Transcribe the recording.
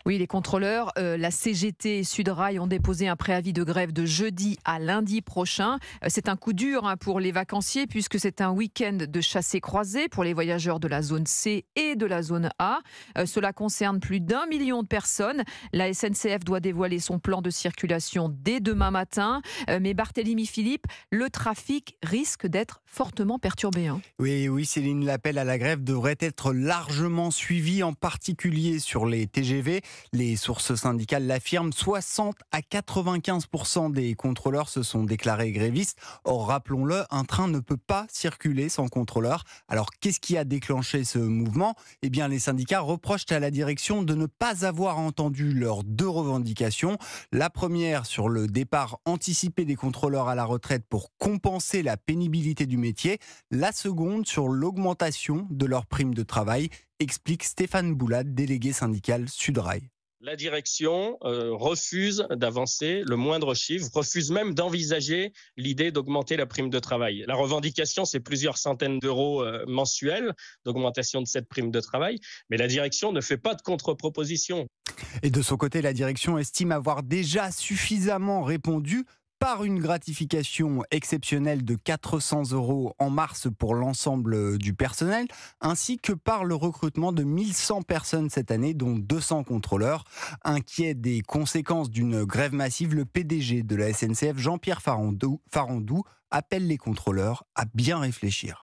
Oui, les contrôleurs, la CGT et Sudrail ont déposé un préavis de grève de jeudi à lundi prochain. C'est un coup dur pour les vacanciers puisque c'est un week-end de chassés-croisés pour les voyageurs de la zone C et de la zone A. Cela concerne plus d'1 million de personnes. La SNCF doit dévoiler son plan de circulation dès demain matin. Mais Barthélémy Philippe, le trafic risque d'être fortement perturbé, hein. Oui, oui, Céline, l'appel à la grève devrait être largement suivi, en particulier sur les TGV. Les sources syndicales l'affirment, 60 à 95% des contrôleurs se sont déclarés grévistes. Or, rappelons-le, un train ne peut pas circuler sans contrôleur. Alors, qu'est-ce qui a déclenché ce mouvement ? Eh bien, les syndicats reprochent à la direction de ne pas avoir entendu leurs deux revendications. La première sur le départ anticipé des contrôleurs à la retraite pour compenser la pénibilité du métier. La seconde sur l'augmentation de leur prime de travail, explique Stéphane Boulade, délégué syndical Sudrail. La direction refuse d'avancer le moindre chiffre, refuse même d'envisager l'idée d'augmenter la prime de travail. La revendication, c'est plusieurs centaines d'euros mensuels d'augmentation de cette prime de travail, mais la direction ne fait pas de contre-proposition. Et de son côté, la direction estime avoir déjà suffisamment répondu par une gratification exceptionnelle de 400 € en mars pour l'ensemble du personnel, ainsi que par le recrutement de 1100 personnes cette année, dont 200 contrôleurs. Inquiet des conséquences d'une grève massive, le PDG de la SNCF, Jean-Pierre Farandou, appelle les contrôleurs à bien réfléchir.